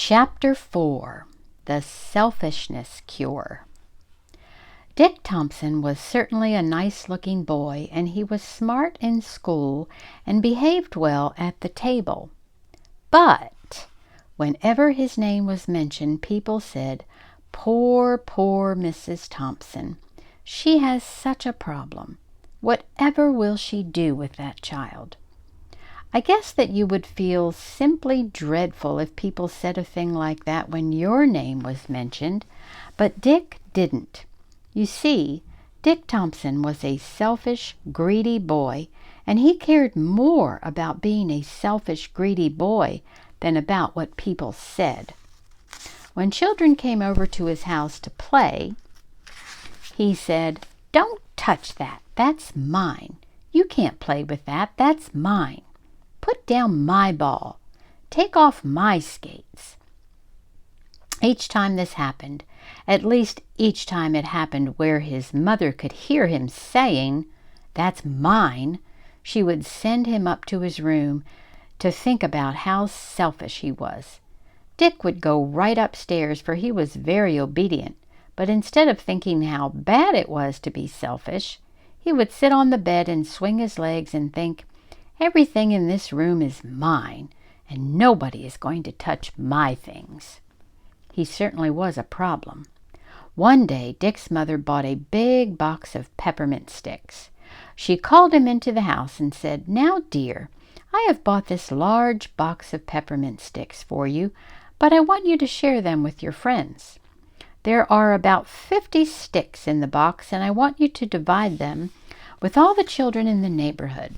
Chapter 4. The Selfishness Cure. Dick Thompson was certainly a nice-looking boy, and he was smart in school and behaved well at the table. But whenever his name was mentioned, people said, "Poor, poor Mrs. Thompson. She has such a problem. Whatever will she do with that child?" I guess that you would feel simply dreadful if people said a thing like that when your name was mentioned, but Dick didn't. You see, Dick Thompson was a selfish, greedy boy, and he cared more about being a selfish, greedy boy than about what people said. When children came over to his house to play, he said, "Don't touch that. That's mine. You can't play with that. That's mine. Put down my ball. Take off my skates." Each time this happened, at least each time it happened where his mother could hear him saying, "That's mine," she would send him up to his room to think about how selfish he was. Dick would go right upstairs, for he was very obedient, but instead of thinking how bad it was to be selfish, he would sit on the bed and swing his legs and think, "Everything in this room is mine, and nobody is going to touch my things." He certainly was a problem. One day, Dick's mother bought a big box of peppermint sticks. She called him into the house and said, "Now, dear, I have bought this large box of peppermint sticks for you, but I want you to share them with your friends. There are about 50 sticks in the box, and I want you to divide them with all the children in the neighborhood.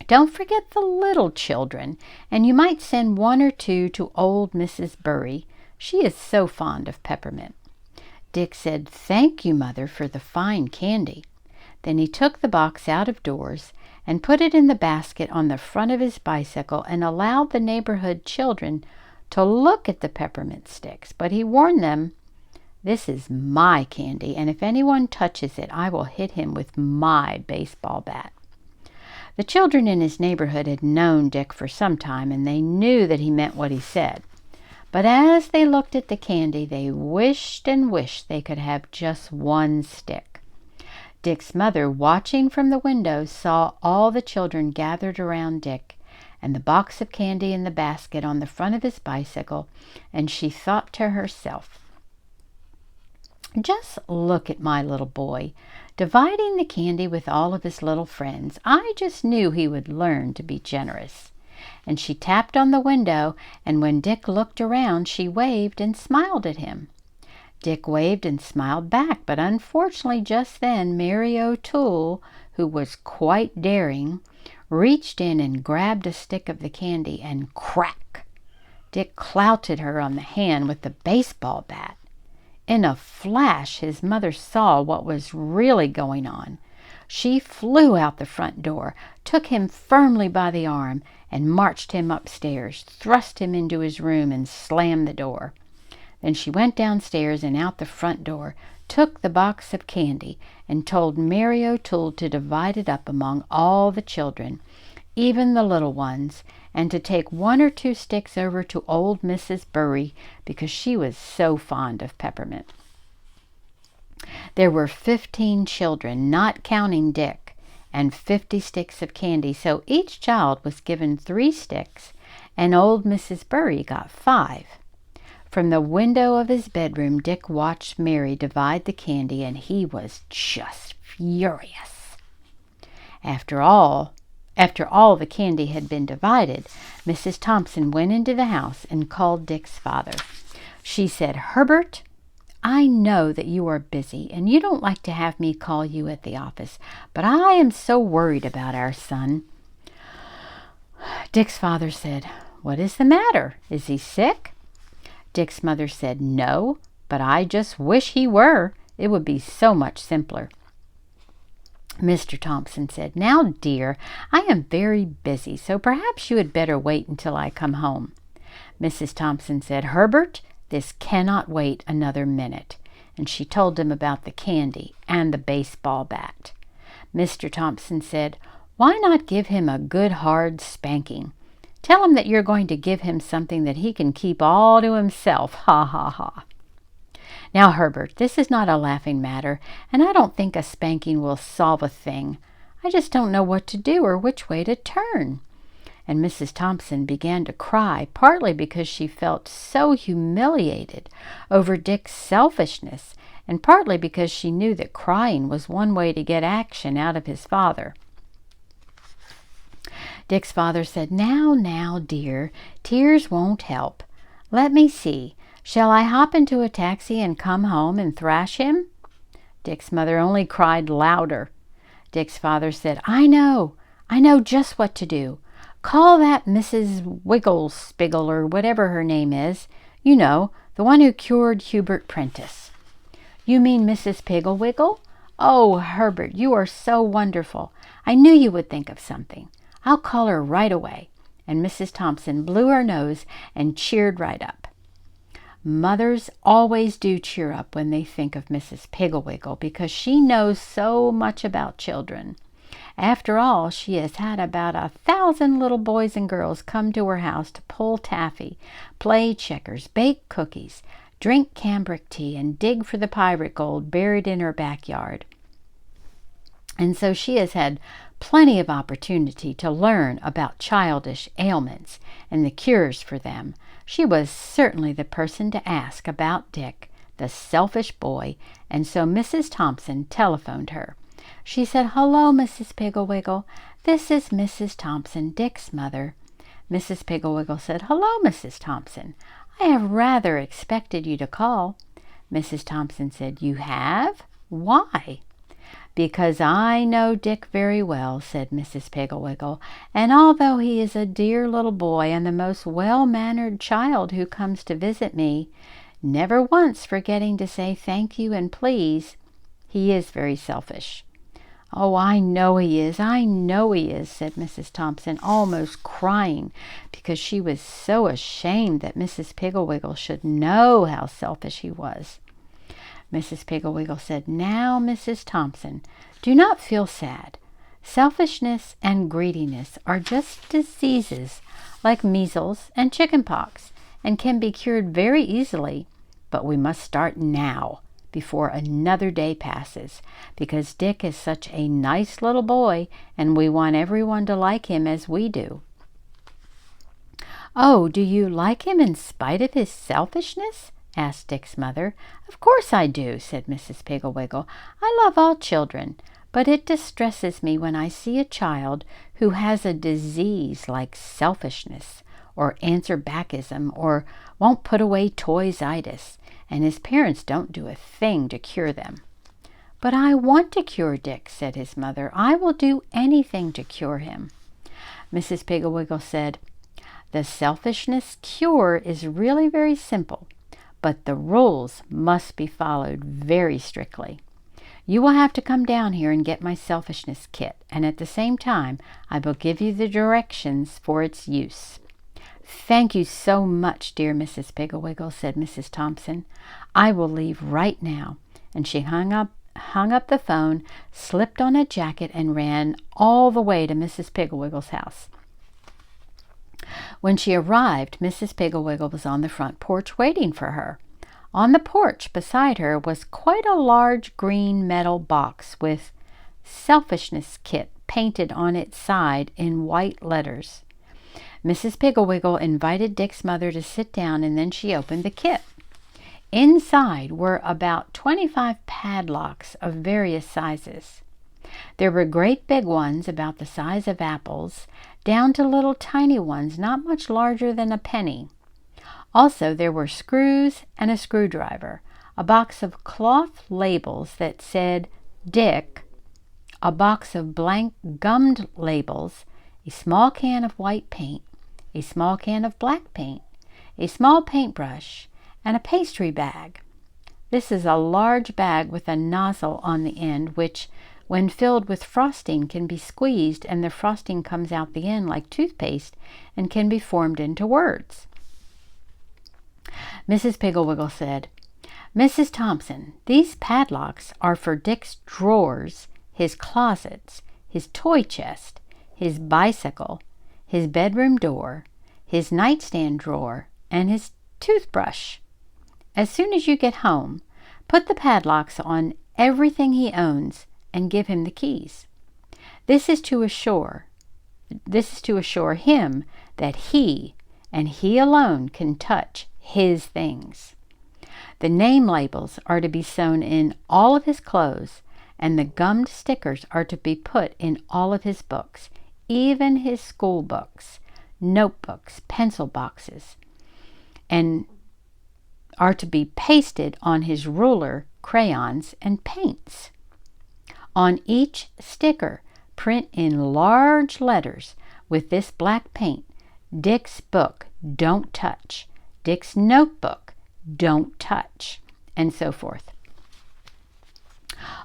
Don't forget the little children, and you might send 1 or 2 to old Mrs. Bury. She is so fond of peppermint." Dick said, "Thank you, Mother, for the fine candy." Then he took the box out of doors and put it in the basket on the front of his bicycle and allowed the neighborhood children to look at the peppermint sticks. But he warned them, "This is my candy, and if anyone touches it, I will hit him with my baseball bat." The children in his neighborhood had known Dick for some time, and they knew that he meant what he said. But as they looked at the candy, they wished and wished they could have just 1 stick. Dick's mother, watching from the window, saw all the children gathered around Dick and the box of candy in the basket on the front of his bicycle, and she thought to herself, "Just look at my little boy, dividing the candy with all of his little friends. I just knew he would learn to be generous." And she tapped on the window, and when Dick looked around, she waved and smiled at him. Dick waved and smiled back, but unfortunately just then Mary O'Toole, who was quite daring, reached in and grabbed a stick of the candy, and crack! Dick clouted her on the hand with the baseball bat. In a flash, his mother saw what was really going on. She flew out the front door, took him firmly by the arm, and marched him upstairs, thrust him into his room, and slammed the door. Then she went downstairs and out the front door, took the box of candy, and told Mary O'Toole to divide it up among all the children, even the little ones, and to take 1 or 2 sticks over to old Mrs. Bury because she was so fond of peppermint. There were 15 children, not counting Dick, and 50 sticks of candy, so each child was given 3 sticks, and old Mrs. Bury got 5. From the window of his bedroom, Dick watched Mary divide the candy, and he was just furious. After all the candy had been divided, Mrs. Thompson went into the house and called Dick's father. She said, "Herbert, I know that you are busy and you don't like to have me call you at the office, but I am so worried about our son." Dick's father said, "What is the matter? Is he sick?" Dick's mother said, "No, but I just wish he were. It would be so much simpler." Mr. Thompson said, "Now, dear, I am very busy, so perhaps you had better wait until I come home." Mrs. Thompson said, "Herbert, this cannot wait another minute," and she told him about the candy and the baseball bat. Mr. Thompson said, "Why not give him a good hard spanking? Tell him that you're going to give him something that he can keep all to himself. Ha, ha, ha. Now, Herbert, this is not a laughing matter, and I don't think a spanking will solve a thing. I just don't know what to do or which way to turn." And Mrs. Thompson began to cry, partly because she felt so humiliated over Dick's selfishness, and partly because she knew that crying was one way to get action out of his father. Dick's father said, Now, dear, tears won't help. Let me see. Shall I hop into a taxi and come home and thrash him?" Dick's mother only cried louder. Dick's father said, I know just what to do. Call that Mrs. Wigglespiggle, or whatever her name is. You know, the one who cured Hubert Prentice." "You mean Mrs. Pigglewiggle? Oh, Herbert, you are so wonderful. I knew you would think of something. I'll call her right away." And Mrs. Thompson blew her nose and cheered right up. Mothers always do cheer up when they think of Mrs. Pigglewiggle, because she knows so much about children. After all, she has had about 1,000 little boys and girls come to her house to pull taffy, play checkers, bake cookies, drink cambric tea, and dig for the pirate gold buried in her backyard. And so she has had plenty of opportunity to learn about childish ailments and the cures for them. She was certainly the person to ask about Dick, the selfish boy, and so Mrs. Thompson telephoned her. She said, "Hello, Mrs. Pigglewiggle. This is Mrs. Thompson, Dick's mother." Mrs. Pigglewiggle said, "Hello, Mrs. Thompson. I have rather expected you to call." Mrs. Thompson said, "You have? Why?" "Because I know Dick very well," said Mrs. Pigglewiggle, "and although he is a dear little boy and the most well-mannered child who comes to visit me, never once forgetting to say thank you and please, he is very selfish." "Oh, I know he is, said Mrs. Thompson, almost crying, because she was so ashamed that Mrs. Pigglewiggle should know how selfish he was. Mrs. Pigglewiggle said, "Now, Mrs. Thompson, do not feel sad. Selfishness and greediness are just diseases like measles and chickenpox, and can be cured very easily, but we must start now, before another day passes, because Dick is such a nice little boy, and we want everyone to like him as we do." "Oh, do you like him in spite of his selfishness?" asked Dick's mother. "Of course I do," said Mrs. Pigglewiggle. "I love all children, but it distresses me when I see a child who has a disease like selfishness, or answer-backism, or won't put away toys-itis, and his parents don't do a thing to cure them." "But I want to cure Dick," said his mother. "I will do anything to cure him." Mrs. Pigglewiggle said, "The Selfishness Cure is really very simple, but the rules must be followed very strictly. You will have to come down here and get my selfishness kit, and at the same time I will give you the directions for its use." "Thank you so much, dear Mrs. Pigglewiggle," said Mrs. Thompson. "I will leave right now." And she hung up the phone, slipped on a jacket, and ran all the way to Mrs. Pigglewiggle's house. When she arrived, Mrs. Pigglewiggle was on the front porch waiting for her. On the porch beside her was quite a large green metal box with "Selfishness Kit" painted on its side in white letters. Mrs. Pigglewiggle invited Dick's mother to sit down, and then she opened the kit. Inside were about 25 padlocks of various sizes. There were great big ones about the size of apples, down to little tiny ones not much larger than a penny. Also, there were screws and a screwdriver, a box of cloth labels that said Dick, a box of blank gummed labels, a small can of white paint, a small can of black paint, a small paintbrush, and a pastry bag. This is a large bag with a nozzle on the end, which, when filled with frosting, can be squeezed, and the frosting comes out the end like toothpaste and can be formed into words. Mrs. Pigglewiggle said, "Mrs. Thompson, these padlocks are for Dick's drawers, his closets, his toy chest, his bicycle, his bedroom door, his nightstand drawer, and his toothbrush. As soon as you get home, put the padlocks on everything he owns and give him the keys. This is to assure him that he, and he alone, can touch his things. The name labels are to be sewn in all of his clothes, and the gummed stickers are to be put in all of his books, even his school books, notebooks, pencil boxes, and are to be pasted on his ruler, crayons, and paints. On each sticker, print in large letters with this black paint, Dick's book, don't touch. Dick's notebook, don't touch, and so forth.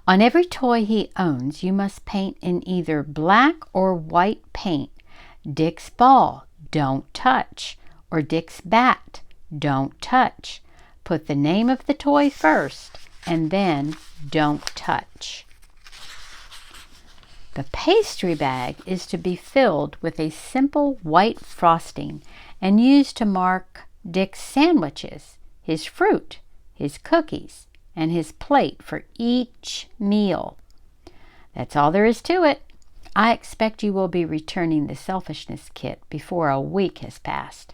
On every toy he owns, you must paint in either black or white paint, Dick's ball, don't touch, or Dick's bat, don't touch. Put the name of the toy first, and then don't touch. The pastry bag is to be filled with a simple white frosting and used to mark Dick's sandwiches, his fruit, his cookies, and his plate for each meal. That's all there is to it. I expect you will be returning the Selfishness Kit before a week has passed.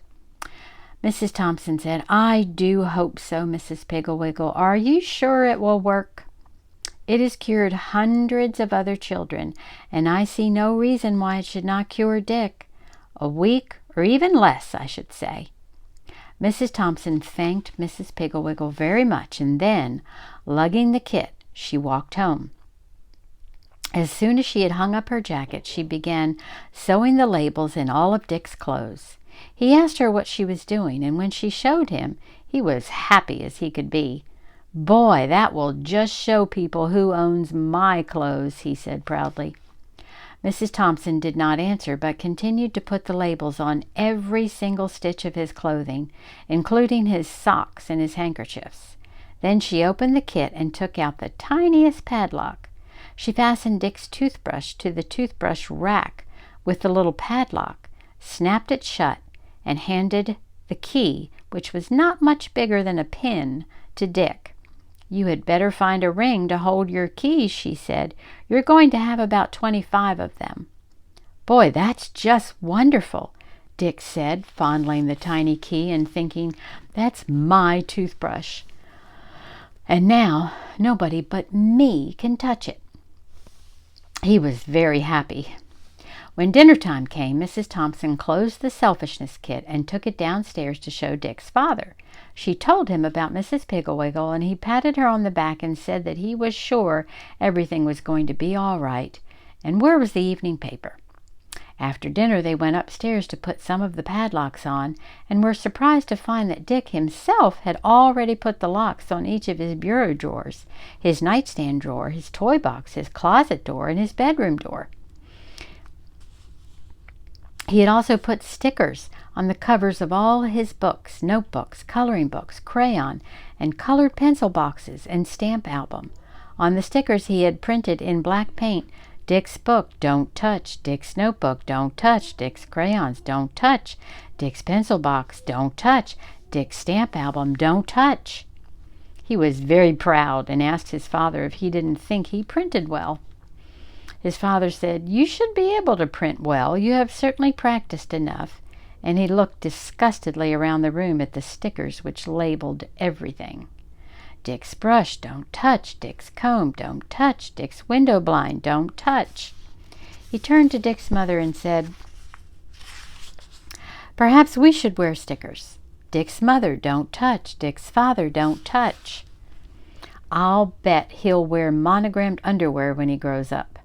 Mrs. Thompson said, I do hope so, Mrs. Piggle-Wiggle. Are you sure it will work? It has cured hundreds of other children, and I see no reason why it should not cure Dick. A week, or even less, I should say. Mrs. Thompson thanked Mrs. Piggle-Wiggle very much, and then, lugging the kit, she walked home. As soon as she had hung up her jacket, she began sewing the labels in all of Dick's clothes. He asked her what she was doing, and when she showed him, he was happy as he could be. Boy, that will just show people who owns my clothes, he said proudly. Mrs. Thompson did not answer, but continued to put the labels on every single stitch of his clothing, including his socks and his handkerchiefs. Then she opened the kit and took out the tiniest padlock. She fastened Dick's toothbrush to the toothbrush rack with the little padlock, snapped it shut, and handed the key, which was not much bigger than a pin, to Dick. You had better find a ring to hold your keys, she said. You're going to have about 25 of them. Boy, that's just wonderful, Dick said, fondling the tiny key and thinking, that's my toothbrush. And now nobody but me can touch it. He was very happy. When dinner time came, Mrs. Thompson closed the Selfishness Kit and took it downstairs to show Dick's father. She told him about Mrs. Piggle-Wiggle, and he patted her on the back and said that he was sure everything was going to be all right. And where was the evening paper? After dinner, they went upstairs to put some of the padlocks on, and were surprised to find that Dick himself had already put the locks on each of his bureau drawers, his nightstand drawer, his toy box, his closet door, and his bedroom door. He had also put stickers on the covers of all his books, notebooks, coloring books, crayon, and colored pencil boxes, and stamp album. On the stickers he had printed in black paint, Dick's book, don't touch. Dick's notebook, don't touch. Dick's crayons, don't touch. Dick's pencil box, don't touch. Dick's stamp album, don't touch. He was very proud and asked his father if he didn't think he printed well. His father said, you should be able to print well. You have certainly practiced enough. And he looked disgustedly around the room at the stickers which labeled everything. Dick's brush, don't touch. Dick's comb, don't touch. Dick's window blind, don't touch. He turned to Dick's mother and said, perhaps we should wear stickers. Dick's mother, don't touch. Dick's father, don't touch. I'll bet he'll wear monogrammed underwear when he grows up.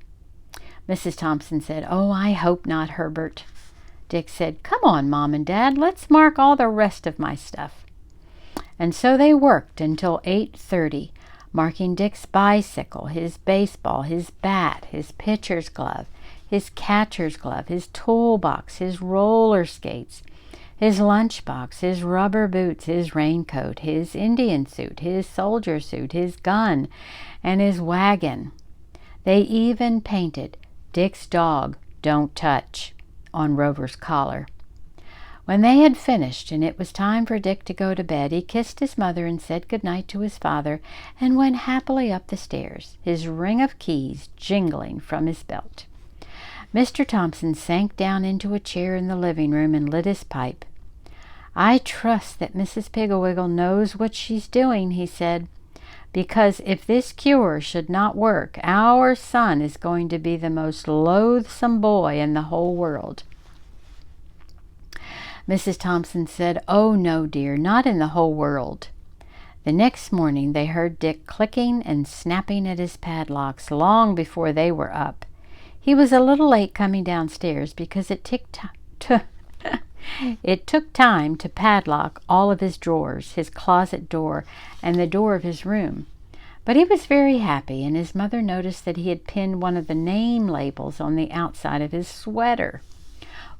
Mrs. Thompson said, oh, I hope not, Herbert. Dick said, come on, Mom and Dad, let's mark all the rest of my stuff. And so they worked until 8:30, marking Dick's bicycle, his baseball, his bat, his pitcher's glove, his catcher's glove, his toolbox, his roller skates, his lunchbox, his rubber boots, his raincoat, his Indian suit, his soldier suit, his gun, and his wagon. They even painted Dick's dog, don't touch, on Rover's collar. When they had finished and it was time for Dick to go to bed, he kissed his mother and said good night to his father and went happily up the stairs, his ring of keys jingling from his belt. Mr. Thompson sank down into a chair in the living room and lit his pipe. "I trust that Mrs. Pigglewiggle knows what she's doing," he said, "because if this cure should not work, our son is going to be the most loathsome boy in the whole world." Mrs. Thompson said, "Oh, no, dear, not in the whole world." The next morning they heard Dick clicking and snapping at his padlocks long before they were up. He was a little late coming downstairs because it took time to padlock all of his drawers, his closet door, and the door of his room. But he was very happy, and his mother noticed that he had pinned one of the name labels on the outside of his sweater.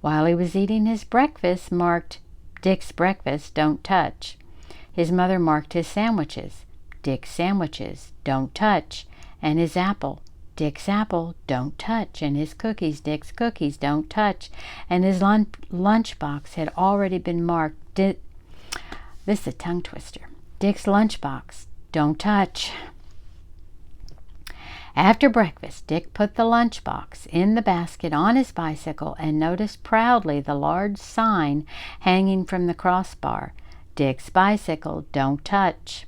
While he was eating his breakfast marked, "Dick's breakfast, don't touch." His mother marked his sandwiches, "Dick's sandwiches, don't touch," and his apple, "Dick's apple, don't touch," and his cookies, "Dick's cookies, don't touch," and his lunchbox had already been marked, this is a tongue twister, "Dick's lunchbox, don't touch." After breakfast, Dick put the lunchbox in the basket on his bicycle and noticed proudly the large sign hanging from the crossbar, "Dick's bicycle, don't touch."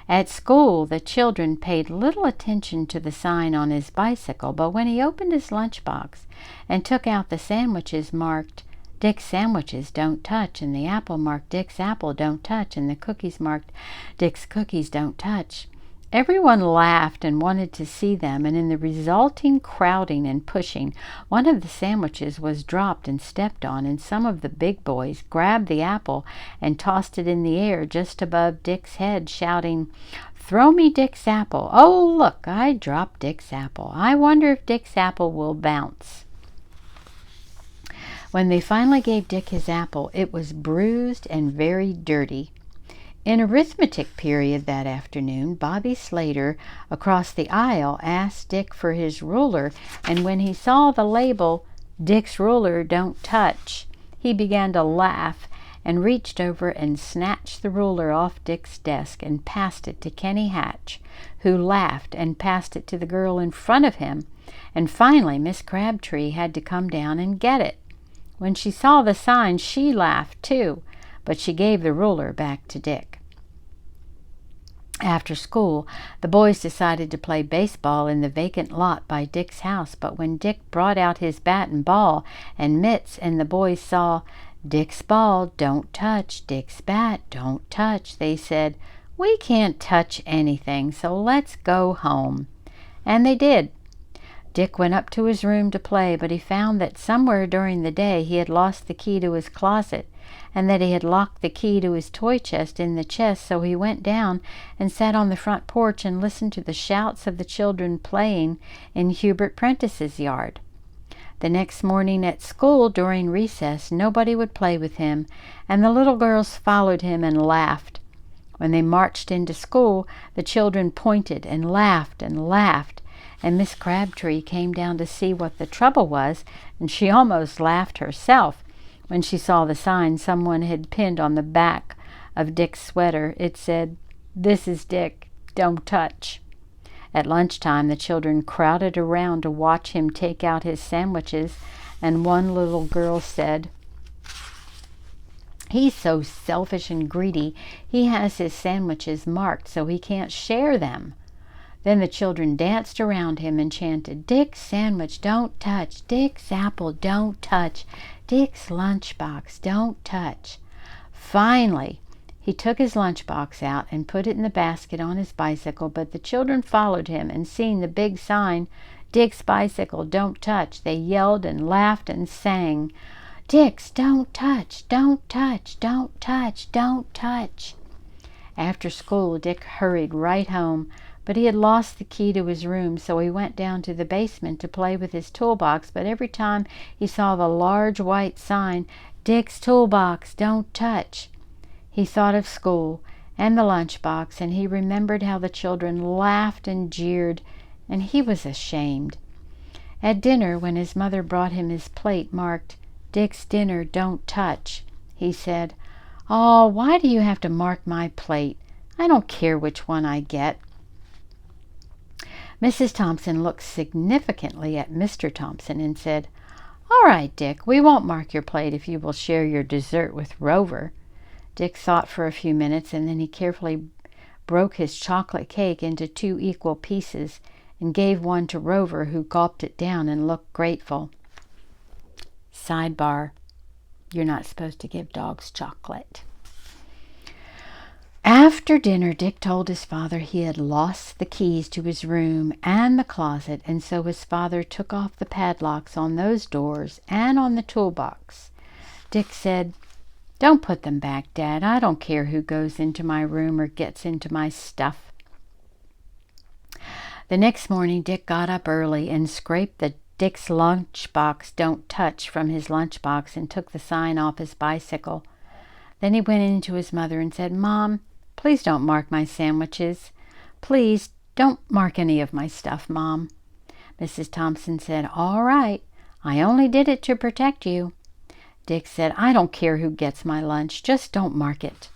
At school, the children paid little attention to the sign on his bicycle, but when he opened his lunchbox and took out the sandwiches marked, "Dick's sandwiches, don't touch," and the apple marked, "Dick's apple, don't touch," and the cookies marked, "Dick's cookies, don't touch," everyone laughed and wanted to see them, and in the resulting crowding and pushing, one of the sandwiches was dropped and stepped on, and some of the big boys grabbed the apple and tossed it in the air just above Dick's head, shouting, "Throw me Dick's apple! Oh, look, I dropped Dick's apple. I wonder if Dick's apple will bounce." When they finally gave Dick his apple, it was bruised and very dirty. In arithmetic period that afternoon, Bobby Slater across the aisle asked Dick for his ruler, and when he saw the label, "Dick's ruler, don't touch," he began to laugh and reached over and snatched the ruler off Dick's desk and passed it to Kenny Hatch, who laughed and passed it to the girl in front of him, and finally Miss Crabtree had to come down and get it. When she saw the sign, she laughed too, but she gave the ruler back to Dick. After school, the boys decided to play baseball in the vacant lot by Dick's house, but when Dick brought out his bat and ball and mitts and the boys saw, "Dick's ball, don't touch, Dick's bat, don't touch," they said, "We can't touch anything, so let's go home." And they did. Dick went up to his room to play, but he found that somewhere during the day he had lost the key to his closet, and that he had locked the key to his toy chest in the chest, so he went down and sat on the front porch and listened to the shouts of the children playing in Hubert Prentice's yard. The next morning at school during recess, nobody would play with him, and the little girls followed him and laughed. When they marched into school, the children pointed and laughed, and Miss Crabtree came down to see what the trouble was, and she almost laughed herself when she saw the sign someone had pinned on the back of Dick's sweater. It said, "This is Dick, don't touch." At lunchtime, the children crowded around to watch him take out his sandwiches, and one little girl said, "He's so selfish and greedy, he has his sandwiches marked so he can't share them." Then the children danced around him and chanted, "Dick's sandwich, don't touch. Dick's apple, don't touch. Dick's lunchbox, don't touch." Finally, he took his lunchbox out and put it in the basket on his bicycle, but the children followed him, and seeing the big sign, "Dick's bicycle, don't touch," they yelled and laughed and sang, "Dick's, don't touch, don't touch, don't touch, don't touch." After school, Dick hurried right home, but he had lost the key to his room, so he went down to the basement to play with his toolbox, but every time he saw the large white sign, "Dick's toolbox, don't touch," he thought of school and the lunchbox, and he remembered how the children laughed and jeered, and he was ashamed. At dinner, when his mother brought him his plate marked, "Dick's dinner, don't touch," He said, "Oh, why do you have to mark my plate? I don't care which one I get." Mrs. Thompson looked significantly at Mr. Thompson and said, "All right, Dick, we won't mark your plate if you will share your dessert with Rover." Dick thought for a few minutes, and then he carefully broke his chocolate cake into 2 equal pieces and gave one to Rover, who gulped it down and looked grateful. Sidebar: you're not supposed to give dogs chocolate. After dinner, Dick told his father he had lost the keys to his room and the closet, and so his father took off the padlocks on those doors and on the toolbox. Dick said, "Don't put them back, Dad. I don't care who goes into my room or gets into my stuff." The next morning, Dick got up early and scraped the Dick's lunchbox "Don't touch" from his lunchbox and took the sign off his bicycle. Then he went into his mother and said, "Mom, please don't mark my sandwiches. Please don't mark any of my stuff, Mom." Mrs. Thompson said, "All right. I only did it to protect you." Dick said, "I don't care who gets my lunch. Just don't mark it."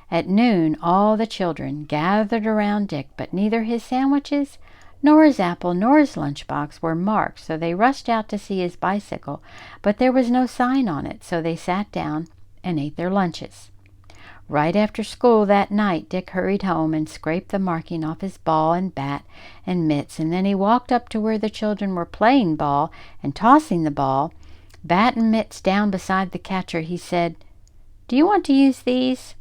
At noon, all the children gathered around Dick, but neither his sandwiches, nor his apple, nor his lunchbox were marked, so they rushed out to see his bicycle, but there was no sign on it, so they sat down and ate their lunches. Right after school that night, Dick hurried home and scraped the marking off his ball and bat and mitts, and then he walked up to where the children were playing ball and tossing the ball, bat and mitts down beside the catcher. He said, "Do you want to use these?"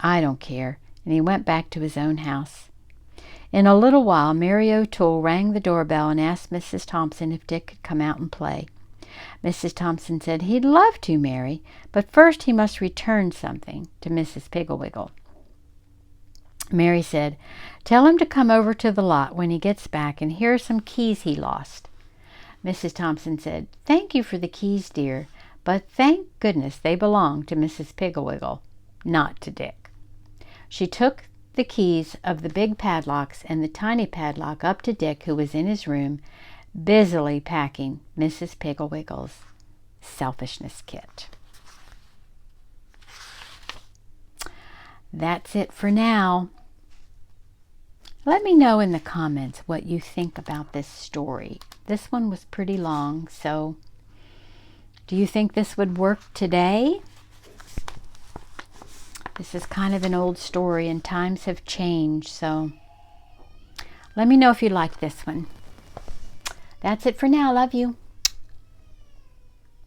"I don't care," and he went back to his own house. In a little while, Mary O'Toole rang the doorbell and asked Mrs. Thompson if Dick could come out and play. Mrs. Thompson said, "He'd love to, Mary, but first he must return something to Mrs. Pigglewiggle." Mary said, "Tell him to come over to the lot when he gets back, and here are some keys he lost." Mrs. Thompson said, "Thank you for the keys, dear, but thank goodness they belong to Mrs. Pigglewiggle, not to Dick." She took the keys of the big padlocks and the tiny padlock up to Dick, who was in his room, busily packing Mrs. Pigglewiggle's selfishness kit. That's it for now. Let me know in the comments what you think about this story. This one was pretty long, so do you think this would work today? This is kind of an old story and times have changed, so let me know if you like this one. That's it for now. Love you.